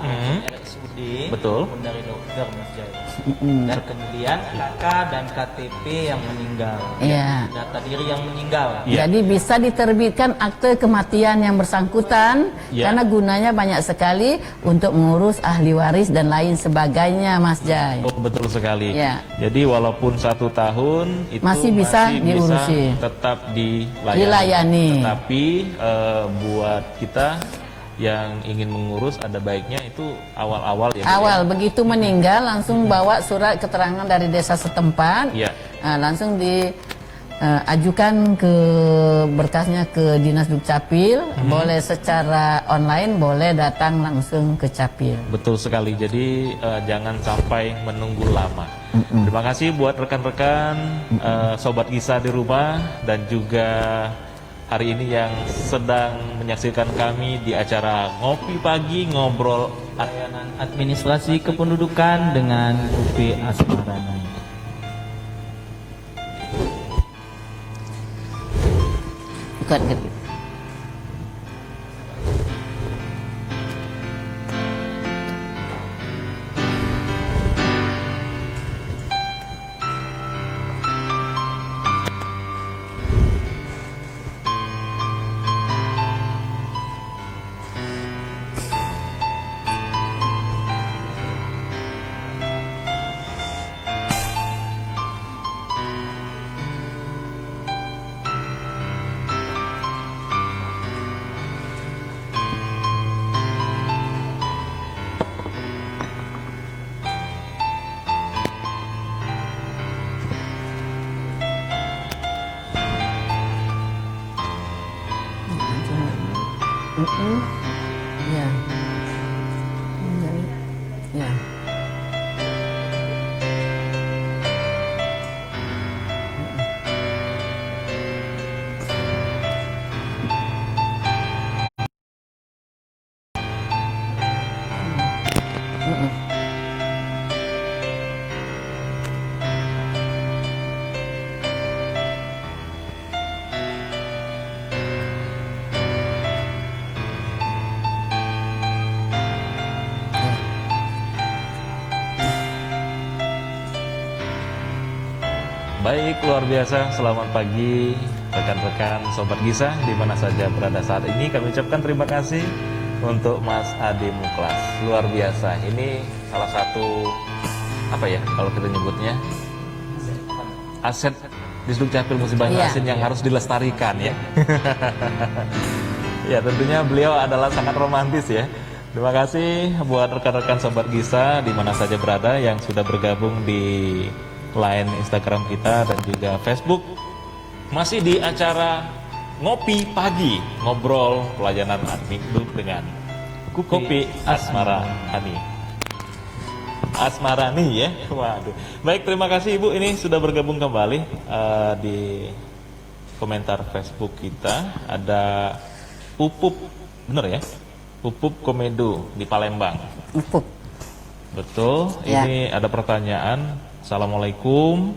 RSUD, betul, maupun dari dokter, Mas Jaya. Dan kemudian KK dan KTP yang meninggal, data diri yang meninggal. Jadi bisa diterbitkan akte kematian yang bersangkutan karena gunanya banyak sekali untuk mengurus ahli waris dan lain sebagainya, Mas Jai. Oh, betul sekali. Jadi walaupun 1 tahun itu masih bisa diurusi, tetap dilayani. Tetapi buat kita yang ingin mengurus ada baiknya itu awal-awal ya. Awal begitu meninggal langsung bawa surat keterangan dari desa setempat, langsung diajukan ke berkasnya ke Dinas Dukcapil, boleh secara online, boleh datang langsung ke Capil. Betul sekali. Jadi jangan sampai menunggu lama. Terima kasih buat rekan-rekan Sobat Gisa di rumah dan juga hari ini yang sedang menyaksikan kami di acara Ngopi Pagi Ngobrol Layanan Administrasi Kependudukan dengan Kopi Asmarahani. Bukan gitu. Ya. Ya. Baik, luar biasa. Selamat pagi rekan-rekan Sobat Gisah di mana saja berada saat ini. Kami ucapkan terima kasih untuk Mas Ade Muklas. Luar biasa. Ini salah satu apa ya kalau kita nyebutnya aset Disduk Capil Musi Banyuasin yang harus dilestarikan ya. Ya, tentunya beliau adalah sangat romantis ya. Terima kasih buat rekan-rekan Sobat Gisah di mana saja berada yang sudah bergabung di line Instagram kita dan juga Facebook. Masih di acara Ngopi Pagi, ngobrol pelayanan Admikduk dengan Kopi Asmarani. Asmarani ya. Waduh. Baik, terima kasih Ibu ini sudah bergabung kembali di komentar Facebook kita. Ada Pupup, bener ya? Pupup Komedo di Palembang. Pupup. Betul. Ya. Ini ada pertanyaan. Assalamualaikum,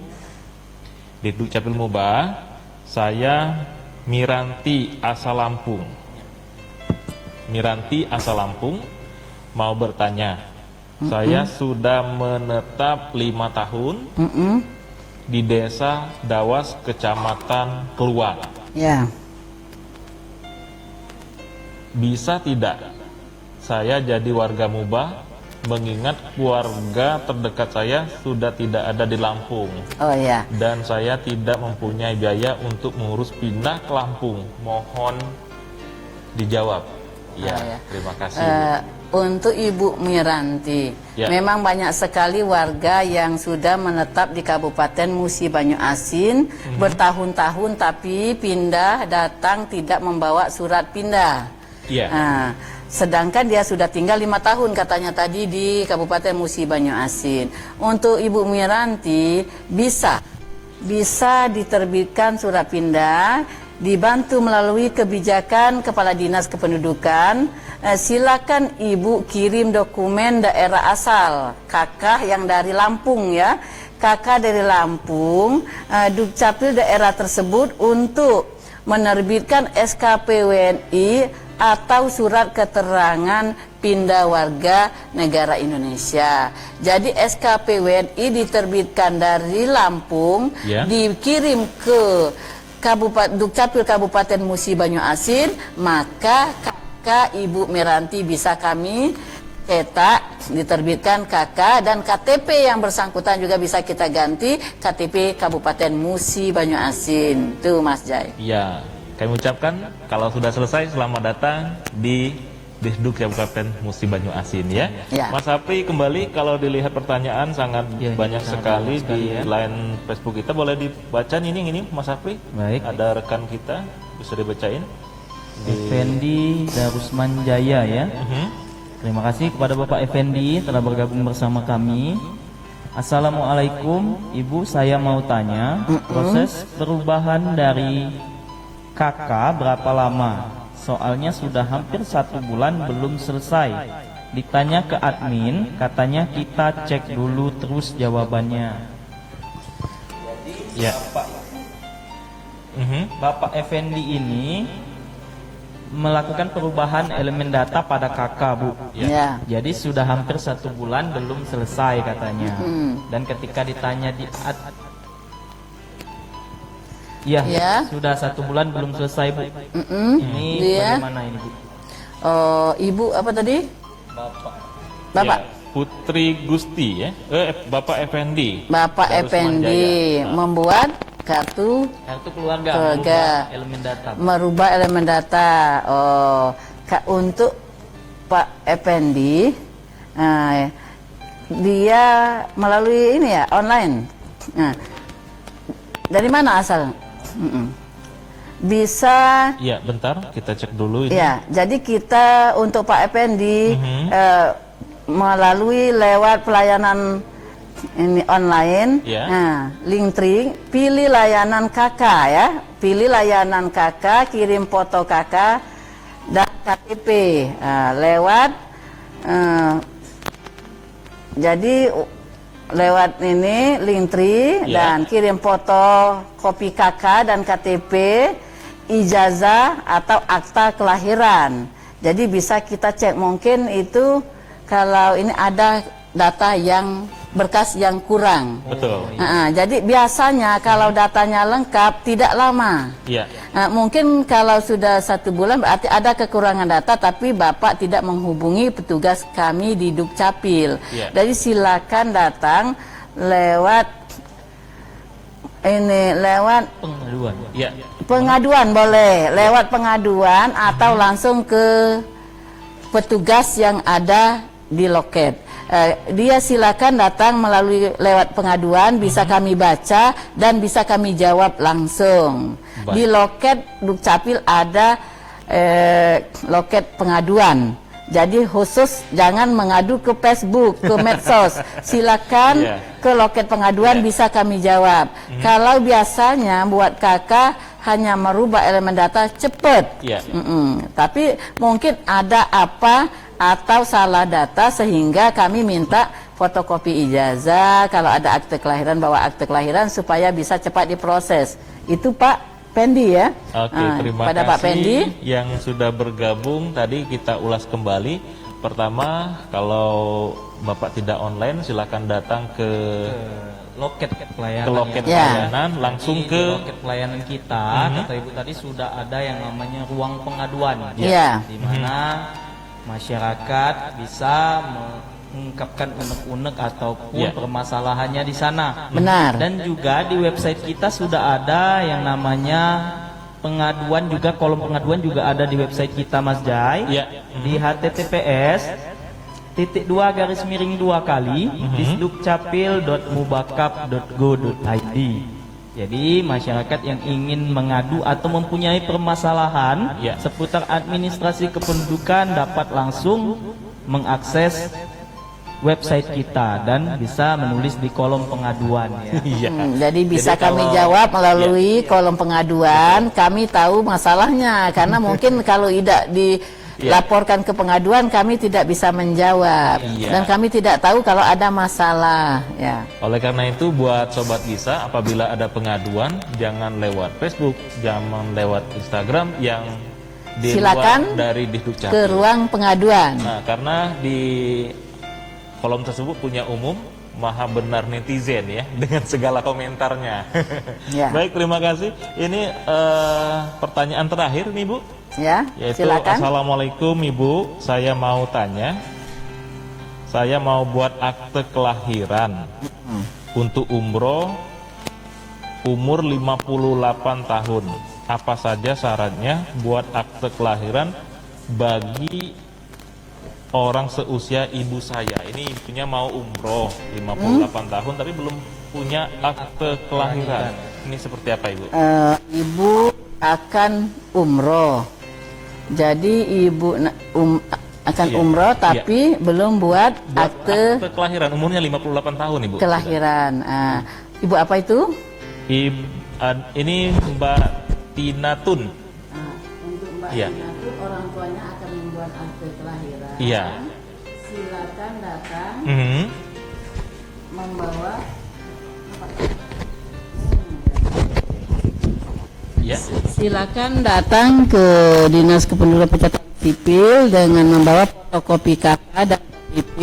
Disduk Capil Muba. Saya Miranti asal Lampung. Miranti asal Lampung mau bertanya. Saya sudah menetap 5 tahun di Desa Dawas, Kecamatan Keluar. Ya. Bisa tidak saya jadi warga Muba, mengingat keluarga terdekat saya sudah tidak ada di Lampung. Oh ya. Dan saya tidak mempunyai biaya untuk mengurus pindah ke Lampung. Mohon dijawab. Ya, ya. terima kasih. Untuk Ibu Miranti, Ya. memang banyak sekali warga yang sudah menetap di Kabupaten Musi Banyuasin bertahun-tahun tapi pindah datang tidak membawa surat pindah. Ya. Nah, sedangkan dia sudah tinggal 5 tahun katanya tadi di Kabupaten Musi Banyuasin. Untuk Ibu Miranti bisa diterbitkan surat pindah, dibantu melalui kebijakan Kepala Dinas Kependudukan. Silakan Ibu kirim dokumen daerah asal, kakak yang dari Lampung ya, kakak dari Lampung, Dukcapil daerah tersebut untuk menerbitkan SKP WNI atau surat keterangan pindah warga negara Indonesia. Jadi SKP WNI diterbitkan dari Lampung, dikirim ke Dukcapil Kabupaten Musi Banyuasin, maka kakak Ibu Miranti bisa kami cetak, diterbitkan KK, dan KTP yang bersangkutan juga bisa kita ganti KTP Kabupaten Musi Banyuasin. Tuh Mas Jai. Ya, kami ucapkan kalau sudah selesai selamat datang di Disduk Kabupaten Musi Banyuasin ya. Ya. Mas Apri kembali, kalau dilihat pertanyaan sangat banyak sekali di line Facebook kita, boleh dibaca ini Mas Apri? Baik. Ada rekan kita bisa dibacain. Effendi Darusman Jaya ya. Terima kasih kepada Bapak Effendi telah bergabung bersama kami. Assalamualaikum, Ibu, saya mau tanya proses perubahan dari KK berapa lama? Soalnya sudah hampir 1 bulan belum selesai. Ditanya ke admin, katanya kita cek dulu terus jawabannya. Ya. Bapak Effendi ini melakukan perubahan elemen data pada KK, Bu. Ya. Jadi sudah hampir 1 bulan belum selesai katanya. Dan ketika ditanya di sudah 1 bulan belum selesai, Bu. Ini bagaimana ini, Bu? Ibu apa tadi? Bapak. Ya, Putri Gusti ya. Bapak Effendi. Bapak Darusman Effendi Jaya. membuat kartu keluarga, keluarga. merubah elemen data. Merubah elemen data. Untuk Pak Effendi, dia melalui ini ya, online. Nah, dari mana asal? Bisa. Ya, bentar kita cek dulu ini. Ya, jadi kita untuk Pak Effendi melalui lewat pelayanan ini online, Ya. nah, Linktree, pilih layanan KK ya, pilih layanan KK, kirim foto KK dan KTP lewat, jadi lewat ini Linktree Ya. dan kirim foto kopi KK dan KTP, ijazah atau akta kelahiran. Jadi bisa kita cek, mungkin itu kalau ini ada data yang berkas yang kurang. Betul. Jadi biasanya kalau datanya lengkap tidak lama. Iya. Mungkin kalau sudah 1 bulan berarti ada kekurangan data, tapi Bapak tidak menghubungi petugas kami di Dukcapil. Iya. Jadi silakan datang lewat Pengaduan. Iya. pengaduan, boleh lewat pengaduan atau langsung ke petugas yang ada di loket. Dia silakan datang melalui lewat pengaduan, bisa kami baca dan bisa kami jawab langsung. Baik. Di loket Dukcapil ada loket pengaduan. Jadi khusus jangan mengadu ke Facebook, ke medsos. Silakan Yeah. ke loket pengaduan, bisa kami jawab. Kalau biasanya buat kakak hanya merubah elemen data cepat. Yeah. Tapi mungkin ada apa atau salah data sehingga kami minta fotokopi ijazah, kalau ada akte kelahiran bawa akte kelahiran supaya bisa cepat diproses. Itu Pak Pendi ya. Oke, terima pada kasih Pak Pendi yang sudah bergabung. Tadi kita ulas kembali. Pertama, kalau Bapak tidak online, silakan datang ke Loket pelayanan. ke loket Ya. pelayanan, langsung Di ke loket pelayanan kita, kata Ibu tadi sudah ada yang namanya ruang pengaduan. Iya. Di mana masyarakat bisa mengungkapkan unek-unek ataupun Iya. permasalahannya di sana. benar. Dan juga di website kita sudah ada yang namanya pengaduan, juga kolom pengaduan juga ada di website kita Mas Jai. Iya. Di https://2 kali disdukcapil.mubakap.go.id. Jadi masyarakat yang ingin mengadu atau mempunyai permasalahan Ya. seputar administrasi kependudukan dapat langsung mengakses website kita dan bisa menulis di kolom pengaduan ya. Iya. Jadi bisa Jadi kami kalau- jawab melalui kolom pengaduan. Kami tahu masalahnya karena mungkin kalau tidak dilaporkan ke pengaduan kami tidak bisa menjawab Iya. dan kami tidak tahu kalau ada masalah ya. Oleh karena itu, buat Sobat Gisa, apabila ada pengaduan, jangan lewat Facebook, jangan lewat Instagram yang di Silakan luar dari Dikdukcapil. Ke ruang pengaduan. Nah, karena di kolom tersebut punya umum, maha benar netizen ya, dengan segala komentarnya. Ya. Baik, terima kasih. Ini pertanyaan terakhir nih Bu, Ya, yaitu silakan. Assalamualaikum Ibu, saya mau tanya, saya mau buat akte kelahiran untuk umroh umur 58 tahun. Apa saja syaratnya buat akte kelahiran bagi orang seusia ibu saya? Ini ibunya mau umroh 58 tahun tapi belum punya akte kelahiran. Ini seperti apa Ibu? Ibu akan umroh. Jadi ibu akan Iya. umroh tapi belum buat akte Akte kelahiran umurnya 58 tahun Ibu. kelahiran. Ibu apa itu? Ini Mbak Tina Tun. Untuk Mbak Iya. Tina itu orang tuanya akan membuat akte kelahiran. Iya. Silakan datang Mhm. membawa Ya. Silakan datang ke Dinas Kependudukan Pencatatan Sipil dengan membawa fotokopi KK dan KTP.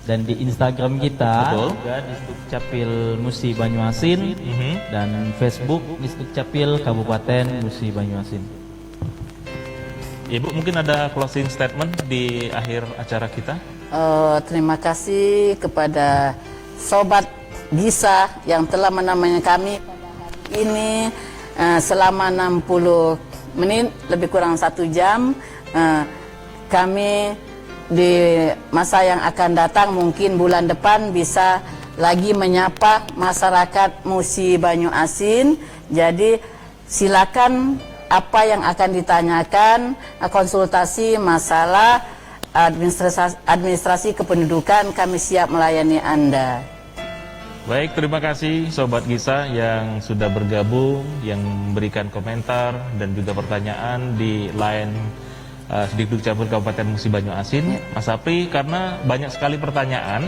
Dan di Instagram kita Betul. juga Disdukcapil Musi Banyuasin Mhm. dan Facebook Disdukcapil Kabupaten Musi Banyuasin. Ibu mungkin ada closing statement di akhir acara kita? Terima kasih kepada Sobat Gisa yang telah menemani kami pada hari ini selama 60 menit, lebih kurang 1 jam. Kami di masa yang akan datang mungkin bulan depan bisa lagi menyapa masyarakat Musi Banyuasin. Jadi silakan apa yang akan ditanyakan, konsultasi masalah administrasi kependudukan, kami siap melayani Anda. Baik, terima kasih Sobat Gisa yang sudah bergabung, yang memberikan komentar dan juga pertanyaan di line Dikdukcapil Kabupaten Musi Banyu Asin. Mas Sapri, karena banyak sekali pertanyaan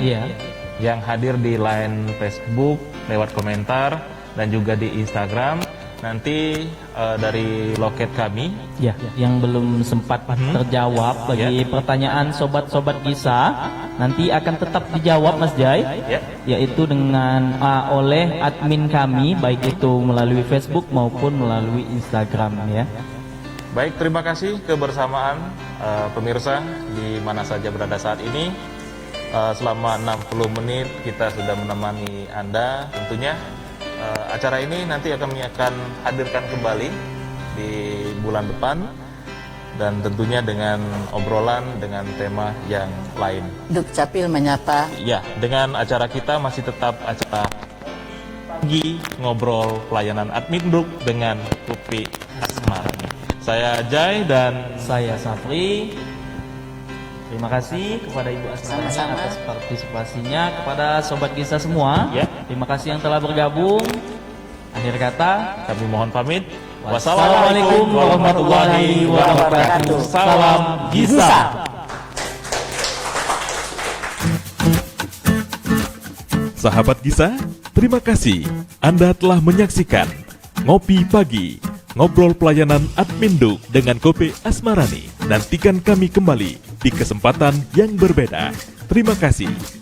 yang hadir di line Facebook, lewat komentar, dan juga di Instagram, nanti dari loket kami yang belum sempat terjawab bagi pertanyaan sobat-sobat Gisa, nanti akan tetap dijawab Mas Jai, yaitu dengan oleh admin kami, baik itu melalui Facebook maupun melalui Instagram ya. Baik, terima kasih kebersamaan pemirsa di mana saja berada saat ini. Selama 60 menit kita sudah menemani Anda. Tentunya acara ini nanti kami akan hadirkan kembali di bulan depan, dan tentunya dengan obrolan dengan tema yang lain. Dukcapil menyapa. Ya, dengan acara kita masih tetap acara Pagi Ngobrol Pelayanan Admin Duk dengan Kopi Asmarani. Saya Jai dan saya Sapri. Terima kasih kepada Ibu Asmarani Sama-sama. atas partisipasinya, kepada Sobat Gisa semua. Terima kasih yang telah bergabung. Akhir kata, kami mohon pamit. wassalamualaikum warahmatullahi wabarakatuh. Salam Gisa. Sahabat Gisa, terima kasih Anda telah menyaksikan Ngopi Pagi, ngobrol pelayanan Admin Duk dengan Kopi Asmarani. Nantikan kami kembali di kesempatan yang berbeda. Terima kasih.